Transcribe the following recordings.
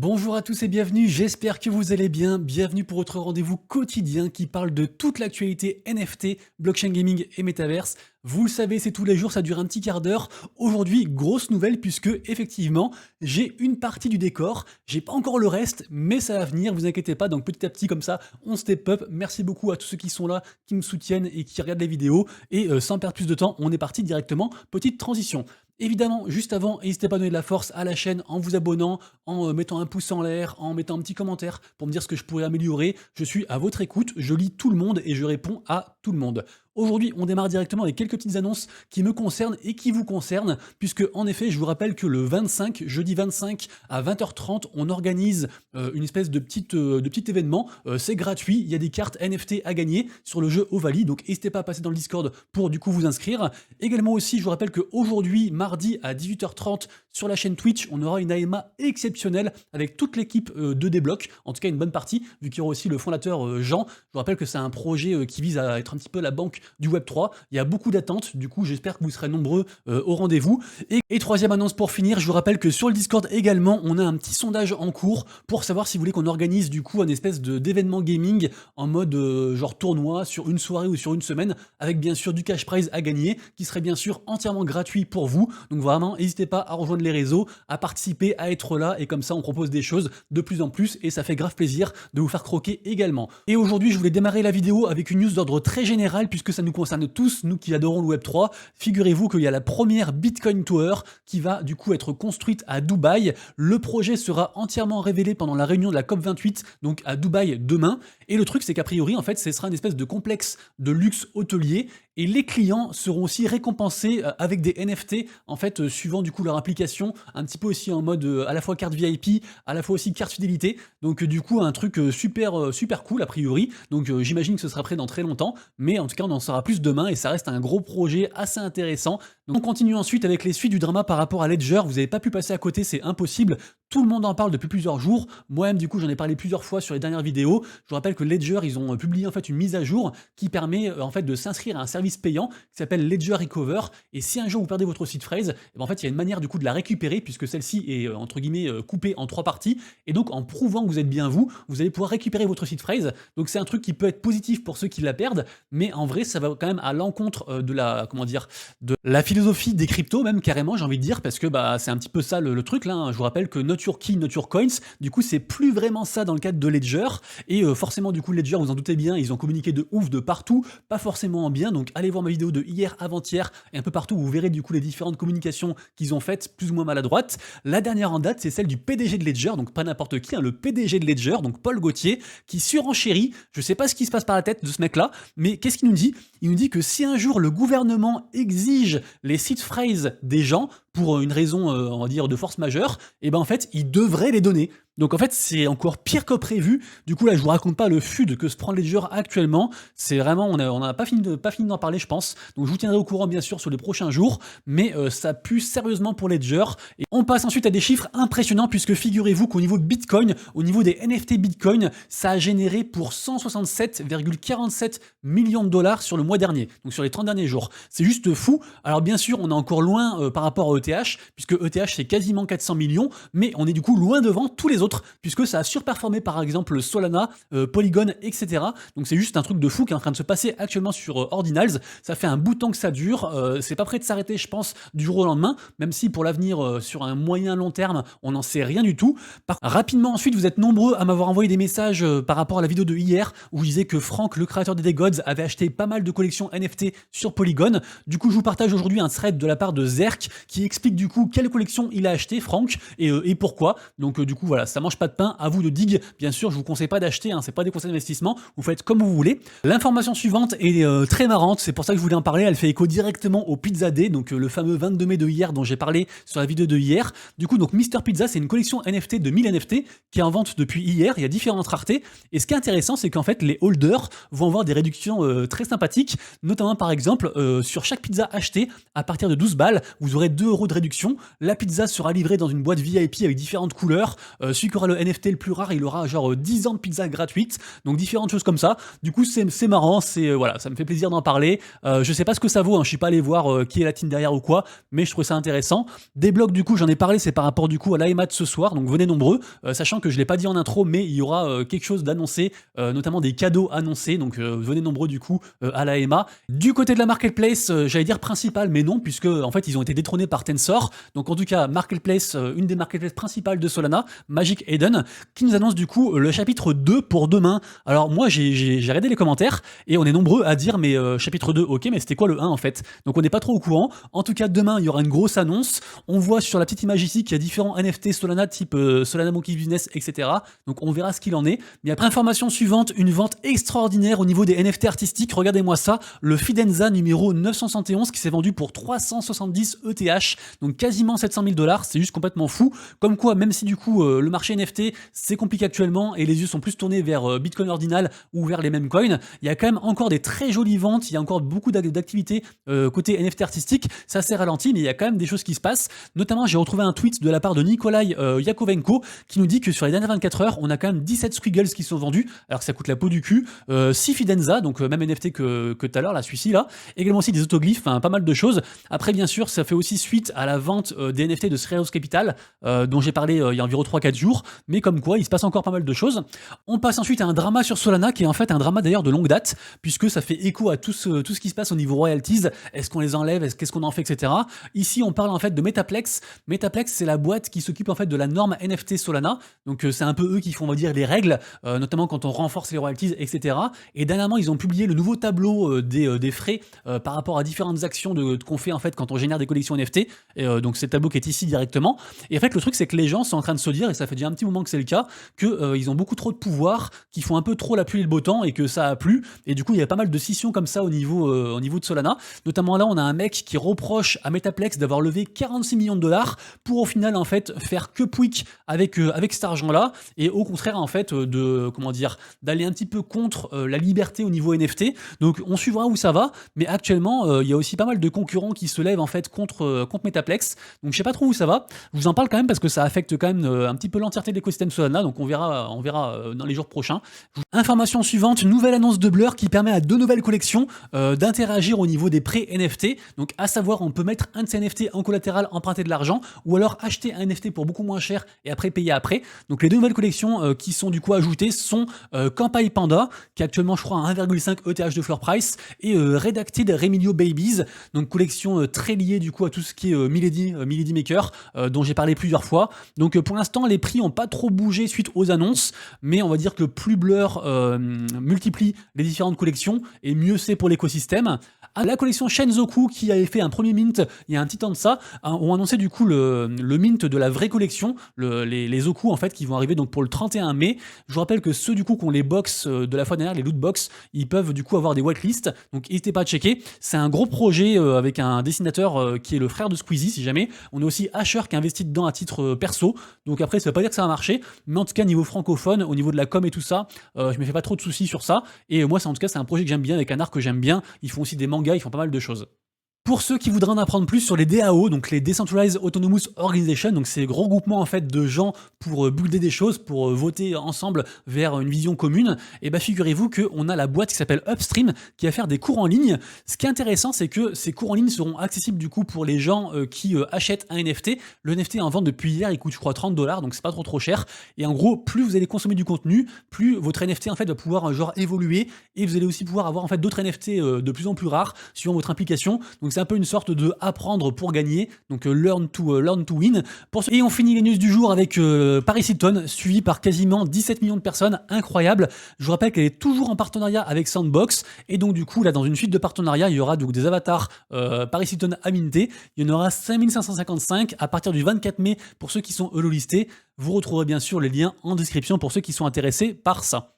Bonjour à tous et bienvenue, j'espère que vous allez bien. Bienvenue pour votre rendez-vous quotidien qui parle de toute l'actualité NFT, blockchain gaming et métaverse. Vous le savez, c'est tous les jours, ça dure un petit quart d'heure. Aujourd'hui, grosse nouvelle puisque effectivement, j'ai une partie du décor. J'ai pas encore le reste, mais ça va venir, vous inquiétez pas. Donc petit à petit comme ça, on step up. Merci beaucoup à tous ceux qui sont là, qui me soutiennent et qui regardent les vidéos. Et sans perdre plus de temps, on est parti directement. Petite transition. Évidemment, juste avant, n'hésitez pas à donner de la force à la chaîne en vous abonnant, en mettant un pouce en l'air, en mettant un petit commentaire pour me dire ce que je pourrais améliorer. Je suis à votre écoute, je lis tout le monde et je réponds à tout le monde. Aujourd'hui, on démarre directement avec quelques petites annonces qui me concernent et qui vous concernent, puisque en effet, je vous rappelle que le 25, jeudi 25 à 20h30, on organise une espèce de petit événement. C'est gratuit, il y a des cartes NFT à gagner sur le jeu Ovalie, donc n'hésitez pas à passer dans le Discord pour du coup vous inscrire. Également aussi, je vous rappelle qu'aujourd'hui, mardi à 18h30, sur la chaîne Twitch, on aura une AMA exceptionnelle avec toute l'équipe de Débloc, en tout cas une bonne partie, vu qu'il y aura aussi le fondateur Jean. Je vous rappelle que c'est un projet qui vise à être un petit peu la banque du Web3. Il y a beaucoup d'attentes, du coup j'espère que vous serez nombreux au rendez-vous. Et troisième annonce pour finir, je vous rappelle que sur le Discord également, on a un petit sondage en cours pour savoir si vous voulez qu'on organise du coup un espèce d'événement gaming en mode genre tournoi sur une soirée ou sur une semaine, avec bien sûr du cash prize à gagner, qui serait bien sûr entièrement gratuit pour vous. Donc vraiment, n'hésitez pas à rejoindre les réseaux, à participer, à être là, et comme ça on propose des choses de plus en plus, et ça fait grave plaisir de vous faire croquer également. Et aujourd'hui, je voulais démarrer la vidéo avec une news d'ordre très général, puisque ça nous concerne tous, nous qui adorons le Web3. Figurez-vous qu'il y a la première Bitcoin Tower qui va du coup être construite à Dubaï. Le projet sera entièrement révélé pendant la réunion de la COP28, donc à Dubaï demain. Et le truc, c'est qu'a priori, en fait, ce sera une espèce de complexe de luxe hôtelier, et les clients seront aussi récompensés avec des NFT, en fait, suivant du coup leur application, un petit peu aussi en mode à la fois carte VIP, à la fois aussi carte fidélité. Donc du coup, un truc super cool a priori. Donc j'imagine que ce sera prêt dans très longtemps, mais en tout cas, on en saura plus demain, et ça reste un gros projet assez intéressant. Donc on continue ensuite avec les suites du drama par rapport à Ledger. Vous n'avez pas pu passer à côté, c'est impossible. Tout le monde en parle depuis plusieurs jours. Moi-même, du coup, j'en ai parlé plusieurs fois sur les dernières vidéos. Je vous rappelle que Ledger, ils ont publié en fait une mise à jour qui permet en fait de s'inscrire à un service payant qui s'appelle Ledger Recover. Et si un jour vous perdez votre seed phrase, en fait, il y a une manière du coup de la récupérer, puisque celle-ci est entre guillemets coupée en 3 parties. Et donc, en prouvant que vous êtes bien vous, vous allez pouvoir récupérer votre seed phrase. Donc, c'est un truc qui peut être positif pour ceux qui la perdent, mais en vrai, ça va quand même à l'encontre de la, comment dire, de la philosophie des cryptos, même carrément, j'ai envie de dire, parce que bah, c'est un petit peu ça le truc là. Hein. Je vous rappelle que not your key, not your coins, du coup, c'est plus vraiment ça dans le cadre de Ledger. Et forcément, du coup, Ledger, vous en doutez bien, ils ont communiqué de ouf de partout, pas forcément en bien. Donc, allez voir ma vidéo de hier, avant-hier, et un peu partout, vous verrez du coup les différentes communications qu'ils ont faites, plus ou moins maladroites. La dernière en date, c'est celle du PDG de Ledger, donc pas n'importe qui, hein, le PDG de Ledger, donc Paul Gauthier, qui surenchérit. Je sais pas ce qui se passe par la tête de ce mec-là, mais qu'est-ce qu'il nous dit? Il nous dit que si un jour le gouvernement exige les seed phrases des gens pour une raison, on va dire, de force majeure, et ben en fait, il devrait les donner. Donc en fait, c'est encore pire que prévu. Du coup, là, je vous raconte pas le FUD que se prend Ledger actuellement. C'est vraiment, on a pas fini d'en parler, je pense. Donc je vous tiendrai au courant, bien sûr, sur les prochains jours. Mais ça pue sérieusement pour Ledger. Et on passe ensuite à des chiffres impressionnants, puisque figurez-vous qu'au niveau de Bitcoin, au niveau des NFT Bitcoin, ça a généré pour 167,47 millions de dollars sur le mois dernier. Donc sur les 30 derniers jours. C'est juste fou. Alors bien sûr, on est encore loin par rapport à ETH, puisque ETH, c'est quasiment 400 millions. Mais on est du coup loin devant tous les autres, puisque ça a surperformé par exemple Solana, Polygon, etc. Donc c'est juste un truc de fou qui est en train de se passer actuellement sur Ordinals. Ça fait un bout de temps que ça dure, c'est pas prêt de s'arrêter, je pense, du jour au lendemain, même si pour l'avenir, sur un moyen long terme, on n'en sait rien du tout. Rapidement ensuite, vous êtes nombreux à m'avoir envoyé des messages par rapport à la vidéo de hier, où je disais que Franck, le créateur des Day Gods, avait acheté pas mal de collections NFT sur Polygon. Du coup, je vous partage aujourd'hui un thread de la part de Zerk, qui explique du coup quelle collection il a acheté, Franck, et pourquoi. Donc du coup, voilà, ça mange pas de pain, à vous de dig. Bien sûr, je vous conseille pas d'acheter, hein, c'est pas des conseils d'investissement, vous faites comme vous voulez. L'information suivante est très marrante, c'est pour ça que je voulais en parler, elle fait écho directement au Pizza Day, donc le fameux 22 mai de hier dont j'ai parlé sur la vidéo de hier. Du coup, donc Mister Pizza, c'est une collection NFT de 1000 NFT qui est en vente depuis hier, il y a différentes raretés, et ce qui est intéressant, c'est qu'en fait, les holders vont avoir des réductions très sympathiques, notamment par exemple, sur chaque pizza achetée, à partir de 12 balles, vous aurez 2 € de réduction, la pizza sera livrée dans une boîte VIP avec différentes couleurs, celui qui aura le NFT le plus rare, il aura genre 10 ans de pizza gratuite, donc différentes choses comme ça. Du coup, c'est marrant, voilà, ça me fait plaisir d'en parler. Je sais pas ce que ça vaut, hein, je suis pas allé voir qui est la team derrière ou quoi, mais je trouve ça intéressant. Des blogs, du coup, j'en ai parlé, c'est par rapport du coup à l'AEMA de ce soir, donc venez nombreux, sachant que je l'ai pas dit en intro, mais il y aura quelque chose d'annoncé, notamment des cadeaux annoncés, donc venez nombreux du coup à l'AEMA. Du côté de la marketplace, j'allais dire principale, mais non, puisque en fait ils ont été détrônés par Tensor. Donc en tout cas, marketplace, une des marketplaces principales de Solana, Magic Eden, qui nous annonce du coup le chapitre 2 pour demain. Alors moi j'ai regardé les commentaires et on est nombreux à dire mais chapitre 2, ok, mais c'était quoi le 1 en fait? Donc on n'est pas trop au courant. En tout cas, demain il y aura une grosse annonce. On voit sur la petite image ici qu'il y a différents NFT Solana type Solana Monkey Business, etc. Donc on verra ce qu'il en est. Mais après, information suivante, une vente extraordinaire au niveau des NFT artistiques. Regardez-moi ça, le Fidenza numéro 971 qui s'est vendu pour 370 ETH, donc quasiment 700 000 $. C'est juste complètement fou. Comme quoi, même si du coup le marché NFT c'est compliqué actuellement et les yeux sont plus tournés vers Bitcoin ordinal ou vers les mêmes coins, il y a quand même encore des très jolies ventes. Il y a encore beaucoup d'activités côté NFT artistique. Ça s'est ralenti, mais il y a quand même des choses qui se passent. Notamment, j'ai retrouvé un tweet de la part de Nikolai Yakovenko qui nous dit que sur les dernières 24 heures, on a quand même 17 Squiggles qui sont vendus, alors que ça coûte la peau du cul. 6 Fidenza, donc même NFT que tout à l'heure, là, celui-ci là. Également aussi des autoglyphes, enfin pas mal de choses. Après, bien sûr, ça fait aussi suite à la vente des NFT de Cereos Capital, dont j'ai parlé il y a environ 3-4 jours. Mais comme quoi, il se passe encore pas mal de choses. On passe ensuite à un drama sur Solana, qui est en fait un drama d'ailleurs de longue date, puisque ça fait écho à tout ce qui se passe au niveau royalties. Est-ce qu'on les enlève? Qu'est-ce qu'on en fait, etc. Ici, on parle en fait de Metaplex. Metaplex, c'est la boîte qui s'occupe en fait de la norme NFT Solana. Donc c'est un peu eux qui font, on va dire, les règles, notamment quand on renforce les royalties, etc. Et dernièrement, ils ont publié le nouveau tableau des frais par rapport à différentes actions qu'on fait en fait quand on génère des collections NFT. Donc c'est le tableau qui est ici directement. Et en fait, le truc, c'est que les gens sont en train de se dire, et ça fait déjà un petit moment que c'est le cas, qu'ils ont beaucoup trop de pouvoir, qu'ils font un peu trop la pluie et le beau temps et que ça a plu. Et du coup, il y a pas mal de scissions comme ça au niveau de Solana. Notamment là, on a un mec qui reproche à Metaplex d'avoir levé 46 millions de $ pour au final en fait faire que pouic avec cet argent-là et au contraire en fait d'aller un petit peu contre la liberté au niveau NFT. Donc on suivra où ça va, mais actuellement il y a aussi pas mal de concurrents qui se lèvent en fait contre Metaplex. Donc je sais pas trop où ça va. Je vous en parle quand même parce que ça affecte quand même un petit peu l'entièreté de l'écosystème Solana. Donc on verra dans les jours prochains. Information suivante, nouvelle annonce de Blur qui permet à 2 nouvelles collections d'interagir au niveau des prêts NFT. Donc à savoir, on peut mettre un de ces NFT en collatéral, emprunter de l'argent, ou alors acheter un NFT pour beaucoup moins cher et après payer après. Donc les 2 nouvelles collections qui sont du coup ajoutées sont Kampai Panda, qui est actuellement je crois à 1,5 ETH de floor price, et Redacted Remilio Babies, donc collection très liée du coup à tout ce qui est Milady Maker, dont j'ai parlé plusieurs fois. Donc pour l'instant, les prix n'ont pas trop bougé suite aux annonces, mais on va dire que plus Blur multiplie les différentes collections, et mieux c'est pour l'écosystème. La collection Shenzoku, qui avait fait un premier mint il y a un petit temps de ça, ont annoncé du coup le mint de la vraie collection, les Oku en fait, qui vont arriver donc pour le 31 mai. Je vous rappelle que ceux du coup qui ont les box de la fois dernière, les loot box, ils peuvent du coup avoir des whitelists, donc n'hésitez pas à checker. C'est un gros projet avec un dessinateur qui est le frère de Squeezie, si jamais. On a aussi Asher qui a investi dedans à titre perso, donc après ça veut pas dire que ça va marcher, mais en tout cas niveau francophone, au niveau de la com et tout ça, je me fais pas trop de soucis sur ça, et moi en tout cas c'est un projet que j'aime bien, avec un art que j'aime bien. Ils font aussi des mangas, ils font pas mal de choses. Pour ceux qui voudraient en apprendre plus sur les DAO, donc les Decentralized Autonomous Organization, donc c'est des gros groupements en fait de gens pour builder des choses, pour voter ensemble vers une vision commune, et bah figurez-vous qu'on a la boîte qui s'appelle Upstream qui va faire des cours en ligne. Ce qui est intéressant, c'est que ces cours en ligne seront accessibles du coup pour les gens qui achètent un NFT. Le NFT est en vente depuis hier, il coûte je crois 30 $, donc c'est pas trop cher. Et en gros, plus vous allez consommer du contenu, plus votre NFT en fait va pouvoir genre évoluer, et vous allez aussi pouvoir avoir en fait d'autres NFT de plus en plus rares suivant votre implication. Donc c'est un peu une sorte de apprendre pour gagner, donc learn to win. Et on finit les news du jour avec Paris Hilton, suivi par quasiment 17 millions de personnes, incroyable. Je vous rappelle qu'elle est toujours en partenariat avec Sandbox, et donc du coup là dans une suite de partenariats, il y aura donc des avatars Paris Hilton à minter. Il y en aura 5555 à partir du 24 mai pour ceux qui sont holo-listés. Vous retrouverez bien sûr les liens en description pour ceux qui sont intéressés par ça.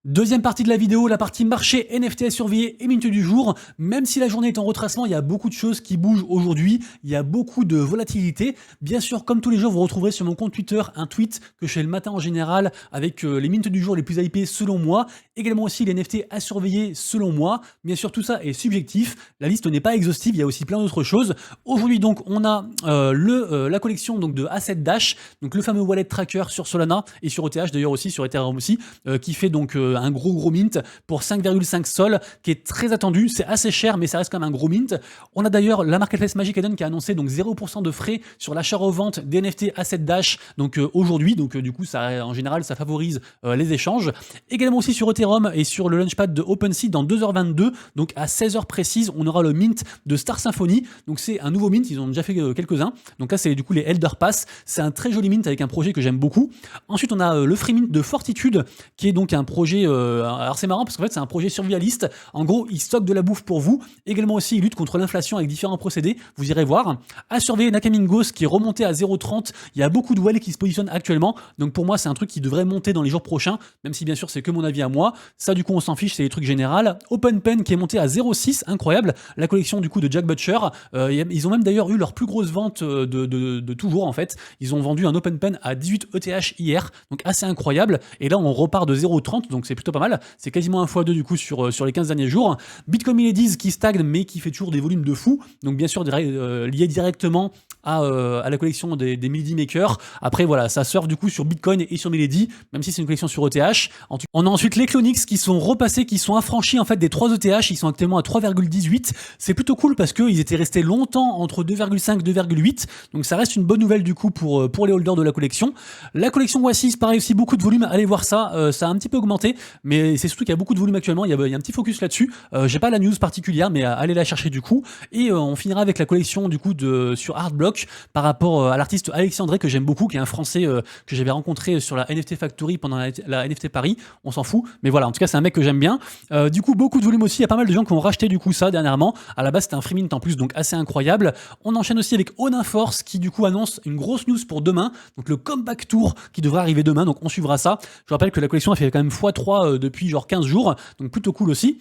Deuxième partie de la vidéo, la partie marché NFT à surveiller et minute du jour. Même si la journée est en retracement, il y a beaucoup de choses qui bougent aujourd'hui. Il y a beaucoup de volatilité. Bien sûr, comme tous les jours, vous retrouverez sur mon compte Twitter un tweet que je fais le matin en général avec les minutes du jour les plus hypées selon moi. Également aussi les NFT à surveiller selon moi. Bien sûr, tout ça est subjectif. La liste n'est pas exhaustive. Il y a aussi plein d'autres choses. Aujourd'hui, donc, on a la collection donc, de Asset Dash, donc le fameux wallet tracker sur Solana et sur ETH d'ailleurs aussi, sur Ethereum aussi, qui fait donc un gros mint pour 5,5 sol qui est très attendu. C'est assez cher, mais ça reste quand même un gros mint. On a d'ailleurs la marketplace Magic Eden qui a annoncé donc 0% de frais sur l'achat-revente des NFT Asset Dash donc aujourd'hui. Donc du coup, ça, en général, ça favorise les échanges. Également aussi sur Ethereum et sur le launchpad de OpenSea dans 2h22, donc à 16h précise, on aura le mint de Star Symphony. Donc c'est un nouveau mint, ils en ont déjà fait quelques-uns. Donc là, c'est du coup les Elder Pass. C'est un très joli mint avec un projet que j'aime beaucoup. Ensuite, on a le free mint de Fortitude qui est donc un projet alors c'est marrant parce qu'en fait c'est un projet survivaliste. En gros, il stocke de la bouffe pour vous. Également aussi, il lutte contre l'inflation avec différents procédés. Vous irez voir. À surveiller Nakamingos qui est remonté à 0,30. Il y a beaucoup de whales qui se positionnent actuellement. Donc pour moi, c'est un truc qui devrait monter dans les jours prochains. Même si bien sûr, c'est que mon avis à moi. Ça, du coup, on s'en fiche. C'est les trucs généraux. OpenPen qui est monté à 0,6. Incroyable. La collection du coup de Jack Butcher. Ils ont même d'ailleurs eu leur plus grosse vente de toujours en fait. Ils ont vendu un OpenPen à 18 ETH hier. Donc assez incroyable. Et là, on repart de 0,30. Donc c'est plutôt pas mal. C'est quasiment un x2 du coup sur les 15 derniers jours. Bitcoin Miladies qui stagne mais qui fait toujours des volumes de fou. Donc bien sûr lié directement à la collection des Milady Makers. Après voilà, ça surfe du coup sur Bitcoin et sur Milady, même si c'est une collection sur ETH. On a ensuite les Clonix qui sont repassés, qui sont affranchis en fait des 3 ETH. Ils sont actuellement à 3,18. C'est plutôt cool parce qu'ils étaient restés longtemps entre 2,5 et 2,8. Donc ça reste une bonne nouvelle du coup pour les holders de la collection. La collection Oasis, pareil aussi, beaucoup de volume. Allez voir ça. Ça a un petit peu augmenté, mais c'est surtout qu'il y a beaucoup de volume actuellement. Il y a un petit focus là-dessus. J'ai pas la news particulière, mais allez la chercher du coup. Et on finira avec la collection du coup sur Artblock par rapport à l'artiste Alexandre que j'aime beaucoup, qui est un Français que j'avais rencontré sur la NFT Factory pendant la NFT Paris. On s'en fout, mais voilà, en tout cas c'est un mec que j'aime bien. Du coup beaucoup de volume aussi. Il y a pas mal de gens qui ont racheté du coup ça dernièrement. À la base c'était un free mint en plus, donc assez incroyable. On enchaîne aussi avec Onin Force qui du coup annonce une grosse news pour demain, donc le Comeback Tour qui devrait arriver demain. Donc on suivra ça. Je rappelle que la collection a fait quand même x3 depuis genre 15 jours, donc plutôt cool aussi.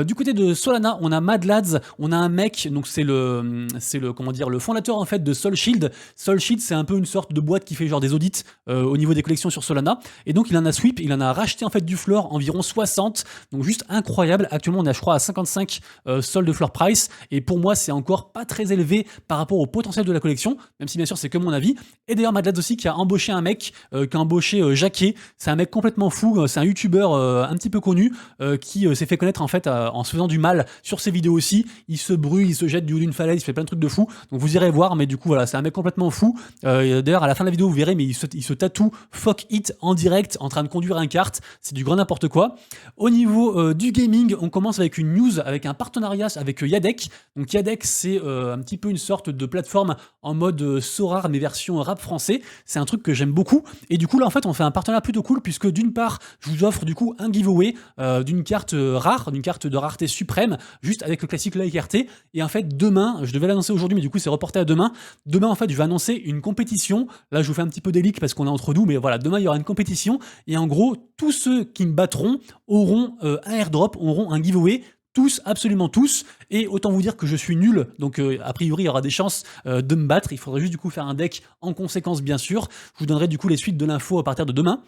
Du côté de Solana, on a Mad Lads, on a un mec, donc c'est le comment dire, le fondateur en fait de SoulShield. SoulShield, c'est un peu une sorte de boîte qui fait genre des audits au niveau des collections sur Solana, et donc il en a sweep, il en a racheté en fait du floor environ 60, donc juste incroyable. Actuellement on est je crois à 55 sols de floor price, et pour moi c'est encore pas très élevé par rapport au potentiel de la collection, même si bien sûr c'est que mon avis. Et d'ailleurs Mad Lads aussi qui a embauché un mec, qui a embauché Jacquet, c'est un mec complètement fou, c'est un youtubeur un petit peu connu qui s'est fait connaître en fait en se faisant du mal sur ses vidéos aussi. Il se brûle, il se jette du haut d'une falaise, il fait plein de trucs de fou. Donc vous irez voir, mais du coup voilà, c'est un mec complètement fou. D'ailleurs à la fin de la vidéo vous verrez, mais il se tatoue fuck it en direct en train de conduire un kart. C'est du grand n'importe quoi. Au niveau du gaming, on commence avec une news, avec un partenariat avec Yadek. Donc Yadek c'est un petit peu une sorte de plateforme en mode Sorare mais version rap français. C'est un truc que j'aime beaucoup. Et du coup là en fait on fait un partenariat plutôt cool puisque d'une part je vous offre du coup un giveaway d'une carte rare, d'une carte de rareté suprême, juste avec le classique like RT. Et en fait demain, je devais l'annoncer aujourd'hui mais du coup c'est reporté à demain. Demain en fait je vais annoncer une compétition. Là je vous fais un petit peu des leaks parce qu'on est entre nous, mais voilà, demain il y aura une compétition et en gros tous ceux qui me battront auront un airdrop, auront un giveaway. Tous, absolument tous, et autant vous dire que je suis nul, donc a priori il y aura des chances de me battre. Il faudrait juste du coup faire un deck en conséquence bien sûr. Je vous donnerai du coup les suites de l'info à partir de demain.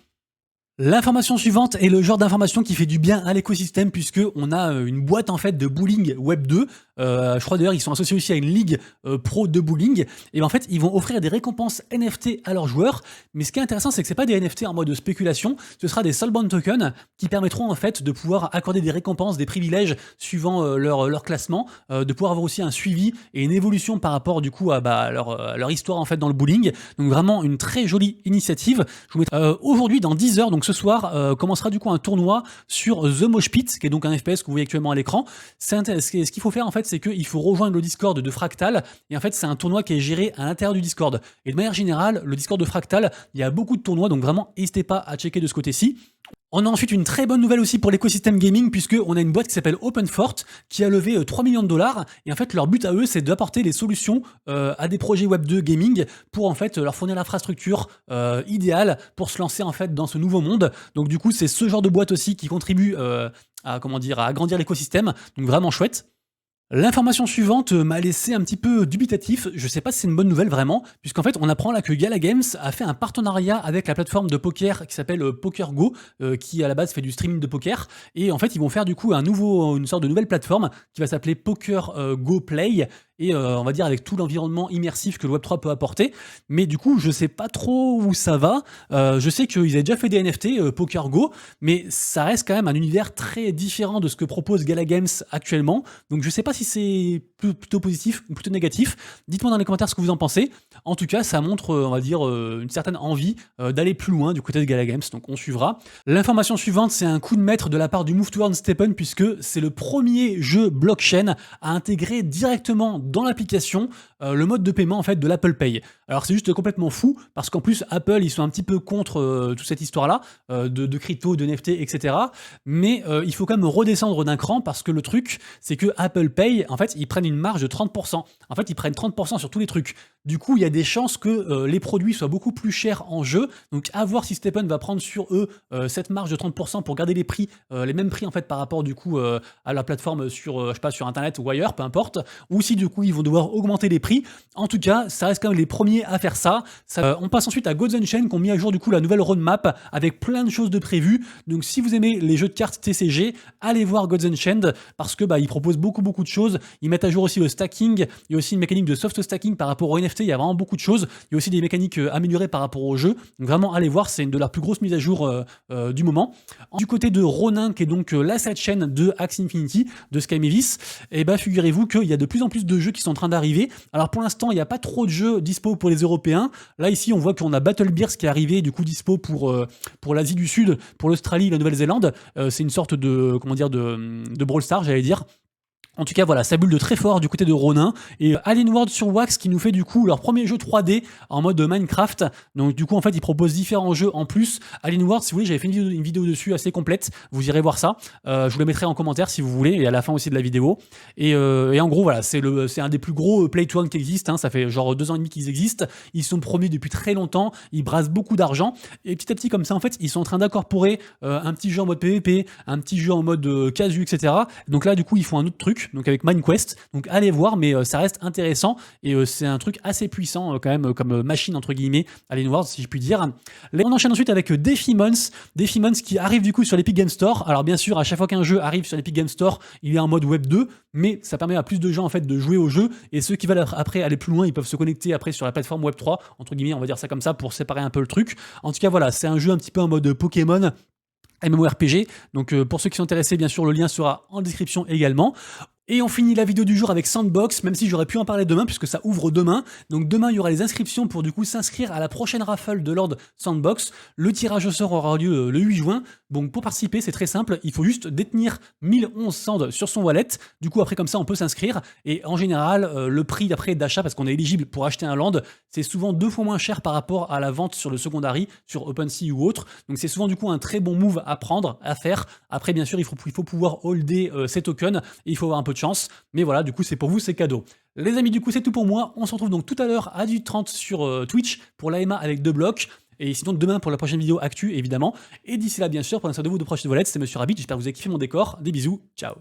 L'information suivante est le genre d'information qui fait du bien à l'écosystème puisque on a une boîte en fait de bowling Web 2. Je crois d'ailleurs ils sont associés aussi à une ligue pro de bowling, et en fait ils vont offrir des récompenses NFT à leurs joueurs. Mais ce qui est intéressant c'est que c'est pas des NFT en mode spéculation, ce sera des soulbound tokens qui permettront en fait de pouvoir accorder des récompenses, des privilèges suivant leur classement, de pouvoir avoir aussi un suivi et une évolution par rapport du coup à leur histoire en fait dans le bowling. Donc vraiment une très jolie initiative. Je vous mettrai aujourd'hui dans 10 heures, donc ce soir commencera du coup un tournoi sur The Mosh Pit, qui est donc un FPS que vous voyez actuellement à l'écran. Ce qu'il faut faire en fait, c'est qu'il faut rejoindre le Discord de Fractal, et en fait c'est un tournoi qui est géré à l'intérieur du Discord. Et de manière générale, le Discord de Fractal, il y a beaucoup de tournois, donc vraiment n'hésitez pas à checker de ce côté-ci. On a ensuite une très bonne nouvelle aussi pour l'écosystème gaming, puisque on a une boîte qui s'appelle OpenFort qui a levé 3 millions de dollars, et en fait leur but à eux c'est d'apporter des solutions à des projets Web 2 gaming pour en fait leur fournir l'infrastructure idéale pour se lancer en fait dans ce nouveau monde. Donc du coup c'est ce genre de boîte aussi qui contribue à comment dire, à agrandir l'écosystème, donc vraiment chouette. L'information suivante m'a laissé un petit peu dubitatif. Je sais pas si c'est une bonne nouvelle vraiment, puisqu'en fait on apprend là que Gala Games a fait un partenariat avec la plateforme de poker qui s'appelle PokerGo, qui à la base fait du streaming de poker, et en fait ils vont faire du coup une sorte de nouvelle plateforme qui va s'appeler Poker Go Play, et on va dire avec tout l'environnement immersif que le Web3 peut apporter. Mais du coup je sais pas trop où ça va. Je sais qu'ils avaient déjà fait des NFT PokerGo, mais ça reste quand même un univers très différent de ce que propose Gala Games actuellement. Donc je sais pas si c'est plutôt positif ou plutôt négatif. Dites-moi dans les commentaires ce que vous en pensez. En tout cas, ça montre, on va dire, une certaine envie d'aller plus loin du côté de Gala Games, donc on suivra. L'information suivante, c'est un coup de maître de la part du Move Towards Stephen, puisque c'est le premier jeu blockchain à intégrer directement dans l'application le mode de paiement en fait de l'Apple Pay. Alors c'est juste complètement fou, parce qu'en plus Apple, ils sont un petit peu contre toute cette histoire-là, de crypto, de NFT, etc. Mais il faut quand même redescendre d'un cran, parce que le truc, c'est que Apple Pay, en fait, ils prennent une marge de 30%. En fait, ils prennent 30% sur tous les trucs. Du coup, il y a des chances que les produits soient beaucoup plus chers en jeu. Donc, à voir si Stephen va prendre sur eux cette marge de 30% pour garder les prix, les mêmes prix en fait par rapport du coup à la plateforme sur, je sais pas, sur Internet ou ailleurs, peu importe. Ou si du coup ils vont devoir augmenter les prix. En tout cas, ça reste quand même les premiers à faire ça. On passe ensuite à Gods Unchained qui ont mis à jour du coup la nouvelle roadmap avec plein de choses de prévues. Donc, si vous aimez les jeux de cartes TCG, allez voir Gods Unchained, parce que ils proposent beaucoup de choses. Ils mettent à jour aussi le stacking. Il y a aussi une mécanique de soft stacking par rapport au NFT. Il y a vraiment beaucoup de choses. Il y a aussi des mécaniques améliorées par rapport au jeu. Donc vraiment, allez voir, c'est une de leurs plus grosses mises à jour du moment. Du côté de Ronin, qui est donc la sidechain de Axie Infinity, de Sky Mavis, et figurez-vous qu'il y a de plus en plus de jeux qui sont en train d'arriver. Alors pour l'instant, il n'y a pas trop de jeux dispo pour les Européens. Là, ici, on voit qu'on a Battle Bears qui est arrivé, du coup dispo pour l'Asie du Sud, pour l'Australie et la Nouvelle-Zélande. C'est une sorte de, comment dire, de Brawl Stars, j'allais dire. En tout cas, voilà, ça bulle de très fort du côté de Ronin. Et Alienward sur Wax qui nous fait du coup leur premier jeu 3D en mode Minecraft. Donc du coup, en fait, ils proposent différents jeux en plus. Alienward, si vous voulez, j'avais fait une vidéo dessus assez complète. Vous irez voir ça. Je vous le mettrai en commentaire si vous voulez, et à la fin aussi de la vidéo. Et en gros, voilà, c'est un des plus gros play to earn qui existe. Hein. Ça fait genre 2 ans et demi qu'ils existent. Ils sont premiers depuis très longtemps. Ils brassent beaucoup d'argent. Et petit à petit, comme ça, en fait, ils sont en train d'incorporer un petit jeu en mode PvP, un petit jeu en mode casu, etc. Donc là, du coup, ils font un autre truc. Donc avec MineQuest, donc allez voir, mais ça reste intéressant, et c'est un truc assez puissant quand même comme machine entre guillemets, Alienward si je puis dire. On enchaîne ensuite avec Defimons qui arrive du coup sur l'Epic Game Store. Alors bien sûr, à chaque fois qu'un jeu arrive sur l'Epic Game Store, il est en mode Web 2, mais ça permet à plus de gens en fait de jouer au jeu, et ceux qui veulent après aller plus loin, ils peuvent se connecter après sur la plateforme Web 3 entre guillemets, on va dire ça comme ça pour séparer un peu le truc. En tout cas voilà, c'est un jeu un petit peu en mode Pokémon, MMORPG. Donc pour ceux qui sont intéressés, bien sûr, le lien sera en description également. Et on finit la vidéo du jour avec Sandbox, même si j'aurais pu en parler demain puisque ça ouvre demain. Donc demain, il y aura les inscriptions pour du coup s'inscrire à la prochaine rafale de Lord Sandbox. Le tirage au sort aura lieu le 8 juin. Donc pour participer, c'est très simple, il faut juste détenir 1011 Sand sur son wallet. Du coup après comme ça, on peut s'inscrire. Et en général, le prix d'après d'achat, parce qu'on est éligible pour acheter un land, c'est souvent 2 fois moins cher par rapport à la vente sur le secondary, sur OpenSea ou autre. Donc c'est souvent du coup un très bon move à prendre, à faire. Après bien sûr, il faut pouvoir holder ces tokens et il faut avoir un peu de chance, mais voilà, du coup c'est pour vous, c'est cadeau. Les amis, du coup c'est tout pour moi, on se retrouve donc tout à l'heure à 18h30 sur Twitch pour l'AMA avec 2 blocs, et sinon demain pour la prochaine vidéo actu évidemment, et d'ici là bien sûr, prenez soin de vous, de proches de vos lettres, c'était Monsieur Rabbit, j'espère que vous avez kiffé mon décor, des bisous, ciao.